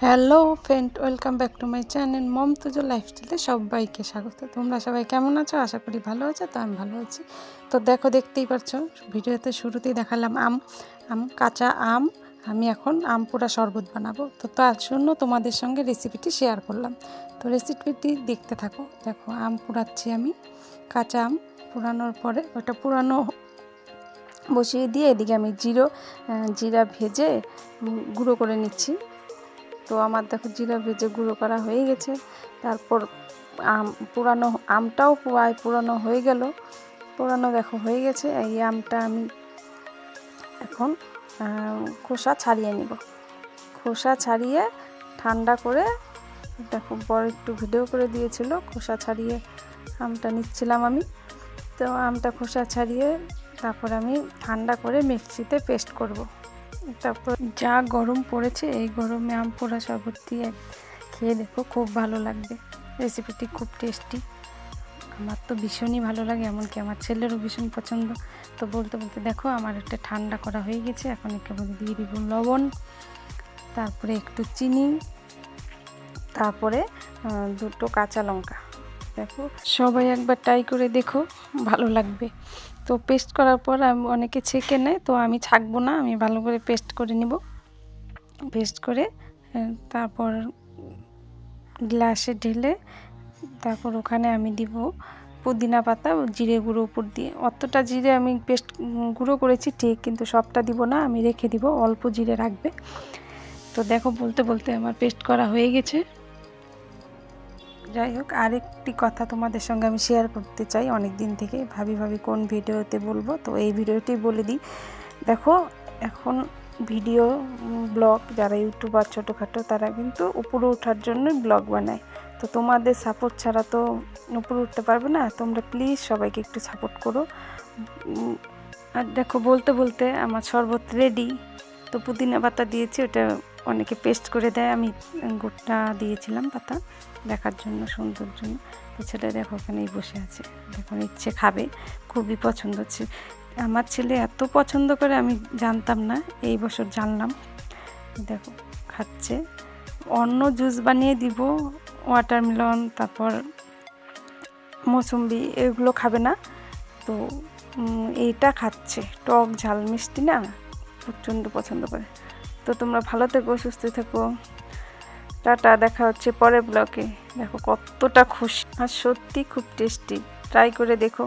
Hello friend, welcome back to my channel Momtaz লাইফস্টাইলে সবাইকে স্বাগত। তোমরা সবাই কেমন আছো? আশা করি ভালো আছো। তো আমি ভালো আছি। তো দেখো, দেখতেই পাচ্ছ ভিডিওতে শুরুতেই দেখালাম কাঁচা আম। আমি এখন আম পোড়া শরবত বানাবো। তো তার জন্য তোমাদের সঙ্গে রেসিপিটি শেয়ার করলাম। তো রেসিপিটি দেখতে থাকো। দেখো, আম পোড়াচ্ছি আমি। কাঁচা আম পোড়ানোর পরে ওটা পুরানো বসিয়ে দিয়ে এদিকে আমি জিরা ভেজে গুঁড়ো করে নিচ্ছি। তো আমার দেখো জিরা ভেজে গুঁড়ো করা হয়ে গেছে। তারপর আমটাও প্রায় পুরানো হয়ে গেল। পুরানো দেখো হয়ে গেছে। এই আমটা আমি এখন খোসা ছাড়িয়ে নিব। খোসা ছাড়িয়ে ঠান্ডা করে, দেখো বড় একটু ভিডিও করে দিয়েছিল, খোসা ছাড়িয়ে আমটা নিচ্ছিলাম আমি। তো আমটা খোসা ছাড়িয়ে তারপর আমি ঠান্ডা করে মিক্সিতে পেস্ট করব। তারপর যা গরম পড়েছে, এই গরমে আম পোড়া শরবত দিয়ে খেয়ে দেখো, খুব ভালো লাগবে। রেসিপিটি খুব টেস্টি। আমার তো ভীষণই ভালো লাগে, এমনকি আমার ছেলেরও ভীষণ পছন্দ। তো বলতে বলতে দেখো আমার একটা ঠান্ডা করা হয়ে গেছে। এখন একেবারে দিয়ে দিব লবণ, তারপরে একটু চিনি, তারপরে দুটো কাঁচা লঙ্কা। দেখো সবাই একবার ট্রাই করে দেখো, ভালো লাগবে। তো পেস্ট করার পর আমি অনেকে ছেঁকে নেয়, তো আমি ছাঁকবো না, আমি ভালো করে পেস্ট করে নিব। পেস্ট করে তারপর গ্লাসে ঢেলে তারপর ওখানে আমি দিব পুদিনা পাতা, জিরে গুঁড়ো উপর দিয়ে। অতটা জিরে আমি পেস্ট গুঁড়ো করেছি ঠিক, কিন্তু সবটা দিব না, আমি রেখে দিব, অল্প জিরে রাখবে। তো দেখো বলতে বলতে আমার পেস্ট করা হয়ে গেছে। যাই হোক, আরেকটি কথা তোমাদের সঙ্গে আমি শেয়ার করতে চাই, অনেক দিন থেকে ভাবি কোন ভিডিওতে বলবো, তো এই ভিডিওটি বলে দিই। দেখো এখন ভিডিও ব্লগ যারা ইউটিউবার ছোটোখাটো, তারা কিন্তু উপরে ওঠার জন্য ব্লগ বানায়। তো তোমাদের সাপোর্ট ছাড়া তো উপরে উঠতে পারবে না। তোমরা প্লিজ সবাইকে একটু সাপোর্ট করো। আর দেখো বলতে বলতে আমার শরবত রেডি। তো পুদিনা পাতা দিয়েছি, ওটা অনেকে পেস্ট করে দেয়, আমি গোটা দিয়েছিলাম পাতা দেখার জন্য, সুন্দর জন্য। তো ছেলে দেখো ওখানেই বসে আছে, দেখো ইচ্ছে খাবে, খুবই পছন্দ হচ্ছে। আমার ছেলে এত পছন্দ করে আমি জানতাম না, এই বছর জানলাম। দেখো খাচ্ছে। অন্য জুস বানিয়ে দিব, ওয়াটারমেলন, তারপর মৌসুম্বি, এগুলো খাবে না। তো এইটা খাচ্ছে, টক ঝাল মিষ্টি না, প্রচণ্ড পছন্দ করে। তো তোমরা ভালো থেকো, সুস্থ থেকো, টাটা। দেখা হচ্ছে পরের ব্লগে। দেখো কতটা খুশি, আর সত্যি খুব টেস্টি, ট্রাই করে দেখো।